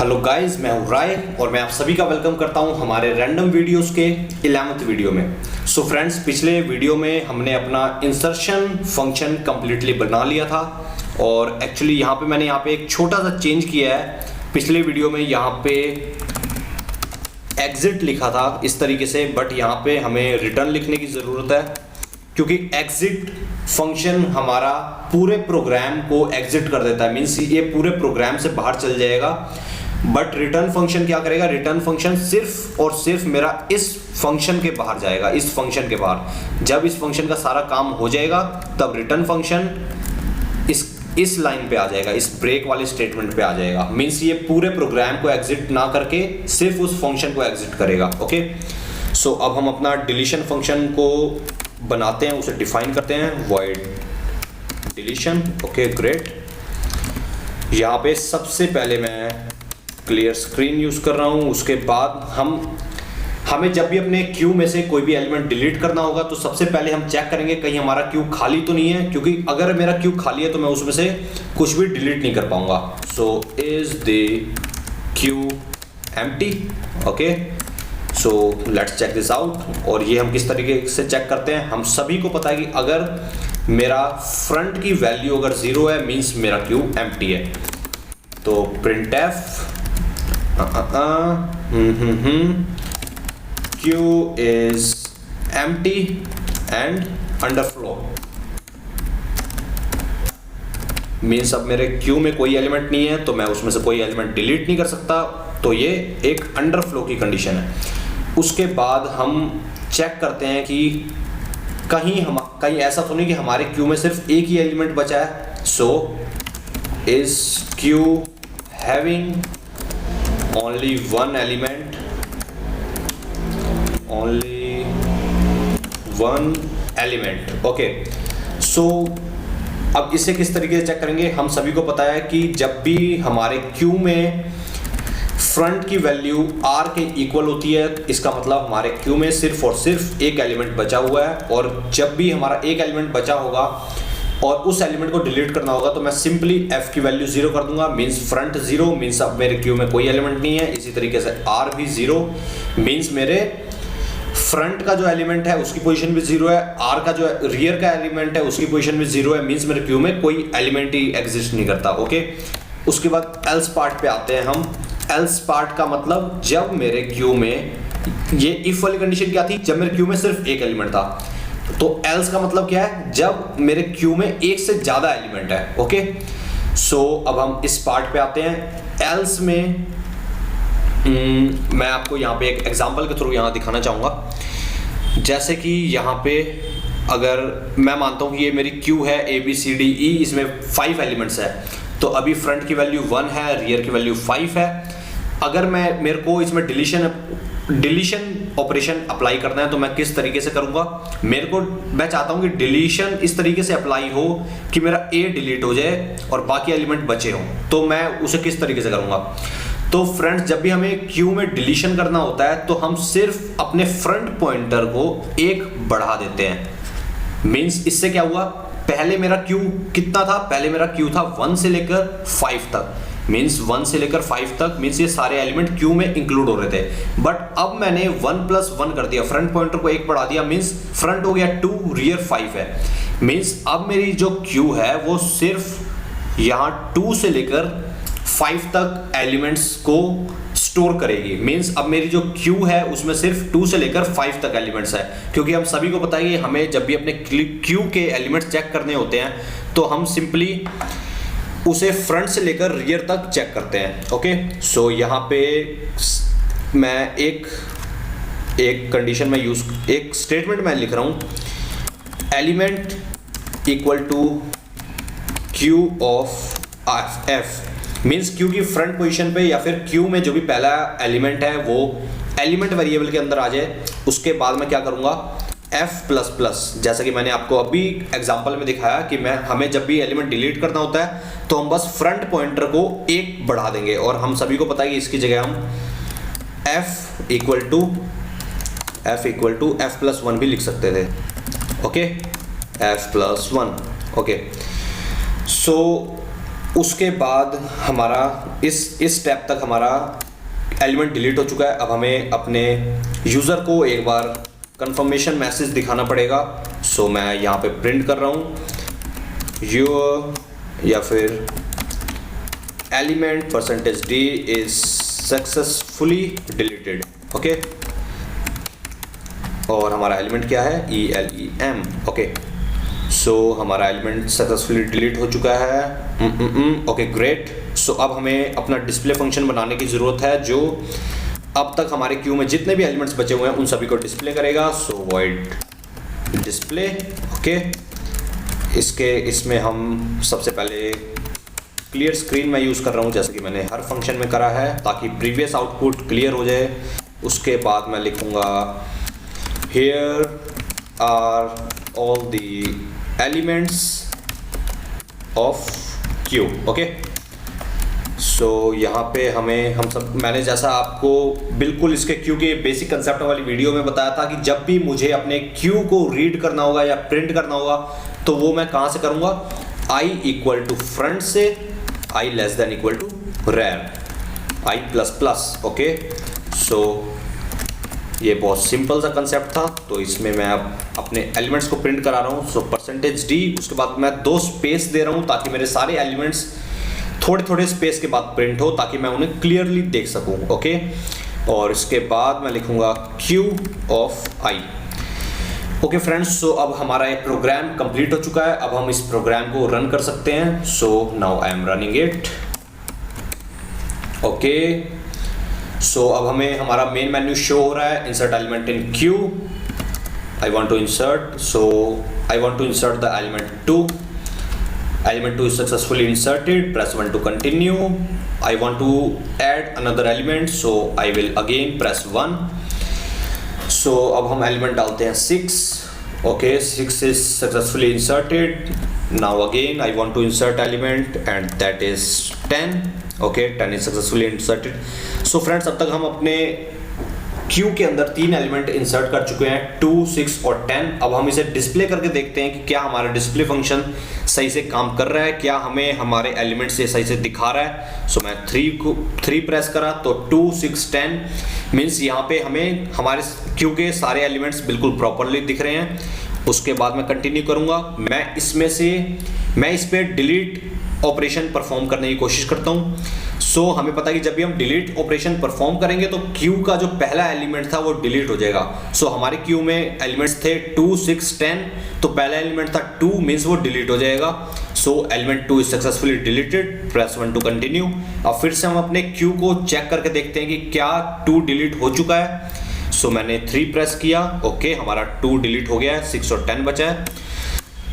Hello guys, मैं हूं राय और मैं आप सभी का वेलकम करता हूं हमारे रैंडम वीडियोस के 11th वीडियो में। सो फ्रेंड्स, पिछले वीडियो में हमने अपना इंसर्शन फंक्शन कंप्लीटली बना लिया था और एक्चुअली यहाँ पे एक छोटा सा चेंज किया है। पिछले वीडियो में यहाँ पे एग्जिट लिखा था इस तरीके से, बट यहाँ पे हमें रिटर्न लिखने की ज़रूरत है क्योंकि एग्जिट फंक्शन हमारा पूरे प्रोग्राम को एग्जिट कर देता है, मीन्स ये पूरे प्रोग्राम से बाहर चल जाएगा। बट रिटर्न फंक्शन क्या करेगा? रिटर्न फंक्शन सिर्फ और सिर्फ मेरा इस फंक्शन के बाहर जाएगा, इस फंक्शन के बाहर। जब इस फंक्शन का सारा काम हो जाएगा तब रिटर्न फंक्शन इस लाइन पे आ जाएगा, इस ब्रेक वाले स्टेटमेंट पे आ जाएगा। मीन्स ये पूरे प्रोग्राम को एग्जिट ना करके सिर्फ उस फंक्शन को एग्जिट करेगा। ओके, सो अब हम अपना डिलीशन फंक्शन को बनाते हैं, उसे डिफाइन करते हैं, वॉइड डिलीशन। Okay great. यहाँ पे सबसे पहले मैं क्लियर स्क्रीन यूज कर रहा हूँ। उसके बाद हमें जब भी अपने क्यू में से कोई भी एलिमेंट डिलीट करना होगा तो सबसे पहले हम चेक करेंगे कहीं हमारा क्यू खाली तो नहीं है, क्योंकि अगर मेरा क्यू खाली है तो मैं उसमें से कुछ भी डिलीट नहीं कर पाऊंगा। So is the Q empty? Okay, so let's check this out. और ये हम किस तरीके से चेक करते हैं? हम सभी को पता है कि अगर मेरा फ्रंट की वैल्यू अगर 0 है मीन्स मेरा क्यू एम्प्टी है। तो printf Q is empty and underflow, means अब मेरे क्यू में कोई एलिमेंट नहीं है तो मैं उसमें से कोई एलिमेंट डिलीट नहीं कर सकता। तो ये एक अंडरफ्लो की कंडीशन है। उसके बाद हम चेक करते हैं कि कहीं ऐसा तो नहीं कि हमारे क्यू में सिर्फ एक ही एलिमेंट बचा है। So is queue having only one element, only one element. Okay, so अब इसे किस तरीके से चेक करेंगे? हम सभी को पता है कि जब भी हमारे क्यू में फ्रंट की वैल्यू r के इक्वल होती है, इसका मतलब हमारे क्यू में सिर्फ और सिर्फ एक एलिमेंट बचा हुआ है। और जब भी हमारा एक एलिमेंट बचा होगा और उस एलिमेंट को डिलीट करना होगा तो मैं सिंपली f की वैल्यू 0 कर दूंगा, मीन्स फ्रंट 0, मीन्स अब मेरे क्यू में कोई एलिमेंट नहीं है। इसी तरीके से r भी 0, मीन्स मेरे फ्रंट का जो एलिमेंट है उसकी पोजीशन भी 0 है, r का जो रियर का एलिमेंट है उसकी पोजीशन भी 0 है, मीन्स मेरे क्यू में कोई एलिमेंट ही एग्जिस्ट नहीं करता। ओके, उसके बाद एल्स पार्ट पे आते हैं हम। एल्स पार्ट का मतलब जब मेरे क्यू में, ये इफ वाली कंडीशन क्या थी? जब मेरे क्यू में सिर्फ एक एलिमेंट था। तो एल्स का मतलब क्या है? जब मेरे क्यू में एक से ज्यादा एलिमेंट है। ओके, सो अब हम इस पार्ट पे आते हैं। एल्स में मैं आपको यहाँ पे एक एग्जांपल के थ्रू यहाँ दिखाना चाहूँगा। जैसे कि यहाँ पे अगर मैं मानता हूँ कि ये मेरी क्यू है ABCDE, इसमें 5 एलिमेंट्स है। तो अभी फ्रंट की वैल्यू 1 है, रियर की वैल्यू 5 है। अगर मेरे को इसमें डिलीशन ऑपरेशन अप्लाई करना है तो मैं किस तरीके से करूँगा? मैं चाहता हूँ कि डिलीशन इस तरीके से अप्लाई हो कि मेरा A डिलीट हो जाए और बाकी एलिमेंट बचे हों। तो मैं उसे किस तरीके से करूँगा? तो फ्रेंड्स, जब भी हमें क्यू में डिलीशन करना होता है तो हम सिर्फ अपने फ्रंट पॉइंटर को 1 बढ़ा देते हैं। मीन्स इससे क्या हुआ? पहले मेरा क्यू कितना था? पहले मेरा क्यू था 1 से लेकर 5 तक, मीन्स 1 से लेकर 5 तक, मीन्स ये सारे एलिमेंट क्यू में इंक्लूड हो रहे थे। बट अब मैंने 1 + 1 कर दिया, फ्रंट पॉइंटर को 1 बढ़ा दिया, मीन्स फ्रंट हो गया 2, रियर 5 है। मीन्स अब मेरी जो क्यू है वो सिर्फ यहाँ 2 से लेकर 5 तक एलिमेंट्स को स्टोर करेगी। मीन्स अब मेरी जो क्यू है उसमें सिर्फ 2 से लेकर 5 तक एलिमेंट्स है, क्योंकि हम सभी को पता है कि हमें जब भी अपने क्यू के एलिमेंट्स चेक करने होते हैं तो हम सिंपली उसे फ्रंट से लेकर रियर तक चेक करते हैं। ओके, सो यहाँ पे मैं एक कंडीशन में एक स्टेटमेंट मैं लिख रहा हूँ, element equal to Q of F. Means Q की फ्रंट पोजीशन पे या फिर क्यू में जो भी पहला एलिमेंट है वो एलिमेंट वेरिएबल के अंदर आ जाए। उसके बाद मैं क्या करूँगा? f++, जैसा कि मैंने आपको अभी एग्जांपल में दिखाया कि हमें जब भी एलिमेंट डिलीट करना होता है तो हम बस फ्रंट पॉइंटर को 1 बढ़ा देंगे। और हम सभी को पता है कि इसकी जगह हम f इक्वल टू f+1 भी लिख सकते थे। Okay, f+1। ओके, सो उसके बाद हमारा इस स्टेप तक हमारा एलिमेंट डिलीट हो चुका है। अब हमें अपने यूज़र को एक बार कंफर्मेशन मैसेज दिखाना पड़ेगा। सो मैं यहाँ पे प्रिंट कर रहा हूँ योर या फिर element %d is successfully deleted. Okay, और हमारा एलिमेंट क्या है, ELEM। ओके, सो हमारा एलिमेंट सक्सेसफुली डिलीट हो चुका है। Okay great. सो अब हमें अपना डिस्प्ले फंक्शन बनाने की ज़रूरत है जो अब तक हमारे क्यू में जितने भी एलिमेंट्स बचे हुए हैं उन सभी को डिस्प्ले करेगा। सो वॉइड डिस्प्ले। ओके, इसमें हम सबसे पहले क्लियर स्क्रीन में यूज़ कर रहा हूँ जैसे कि मैंने हर फंक्शन में करा है ताकि प्रीवियस आउटपुट क्लियर हो जाए। उसके बाद मैं लिखूँगा here are all the elements of queue। Okay, so यहाँ पे मैंने जैसा आपको बिल्कुल इसके क्यू के बेसिक कंसेप्ट वाली वीडियो में बताया था कि जब भी मुझे अपने क्यू को रीड करना होगा या प्रिंट करना होगा तो वो मैं कहाँ से करूँगा, i इक्वल टू फ्रंट से i less than equal to rear i++। Okay, so ये बहुत सिंपल सा कंसेप्ट था। तो इसमें मैं अब अपने एलिमेंट्स को प्रिंट करा रहा हूँ। सो %d, उसके बाद मैं 2 स्पेस दे रहा हूँ ताकि मेरे सारे एलिमेंट्स थोड़े थोड़े स्पेस के बाद प्रिंट हो ताकि मैं उन्हें क्लियरली देख सकूँ। ओके, और इसके बाद मैं लिखूँगा q of i। Okay friends, so अब हमारा ये प्रोग्राम कंप्लीट हो चुका है। अब हम इस प्रोग्राम को रन कर सकते हैं। So now I am running it. Okay, so अब हमें हमारा मेन मेन्यू शो हो रहा है, insert element in queue. I want to insert, so I want to insert the element 2। element 2 is successfully inserted, press 1 to continue. I want to add another element, so I will again press 1. So अब हम element डालते हैं 6. Okay, 6 is successfully inserted. Now again I want to insert element and that is 10. Okay, 10 is successfully inserted. So friends, अब तक हम अपने Q के अंदर 3 एलिमेंट इंसर्ट कर चुके हैं, 2, 6 और 10। अब हम इसे डिस्प्ले करके देखते हैं कि क्या हमारा डिस्प्ले फंक्शन सही से काम कर रहा है, क्या हमें हमारे एलिमेंट से सही से दिखा रहा है। सो मैं 3 प्रेस करा तो 2, 6, 10 मीन्स यहाँ पे हमें हमारे क्यू के सारे एलिमेंट्स बिल्कुल प्रॉपरली दिख रहे हैं। उसके बाद मैं कंटिन्यू करूँगा। मैं इस पर डिलीट ऑपरेशन परफॉर्म करने की कोशिश करता हूँ। सो हमें पता है कि जब भी हम डिलीट ऑपरेशन परफॉर्म करेंगे तो क्यू का जो पहला एलिमेंट था वो डिलीट हो जाएगा। सो हमारे क्यू में एलिमेंट्स थे 2, 6, 10, तो पहला एलिमेंट था 2 मीन्स वो डिलीट हो जाएगा। So element 2 is successfully deleted, press 1 to continue. अब फिर से हम अपने क्यू को चेक करके देखते हैं कि क्या 2 डिलीट हो चुका है। सो मैंने 3 प्रेस किया। ओके, हमारा 2 डिलीट हो गया है, 6 और 10 बचा है।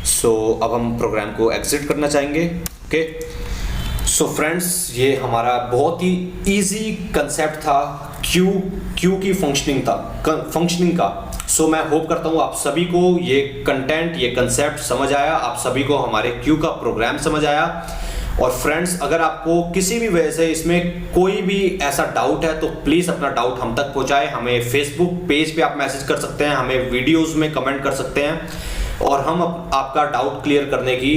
सो अब हम प्रोग्राम को एग्जिट करना चाहेंगे। ओके, सो फ्रेंड्स, ये हमारा बहुत ही इजी कंसेप्ट था क्यू की फंक्शनिंग का। सो मैं होप करता हूँ आप सभी को ये कंटेंट, ये कंसेप्ट समझ आया, आप सभी को हमारे क्यू का प्रोग्राम समझ आया। और फ्रेंड्स, अगर आपको किसी भी वजह से इसमें कोई भी ऐसा डाउट है तो प्लीज़ अपना डाउट हम तक पहुँचाएं। हमें फेसबुक पेज पे आप मैसेज कर सकते हैं, हमें वीडियोज़ में कमेंट कर सकते हैं और हम आपका डाउट क्लियर करने की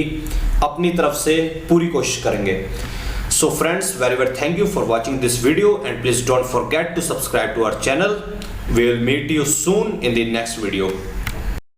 अपनी तरफ से पूरी कोशिश करेंगे। So friends, very thank you for watching this video and please don't forget to subscribe to our channel. We will meet you soon in the next video.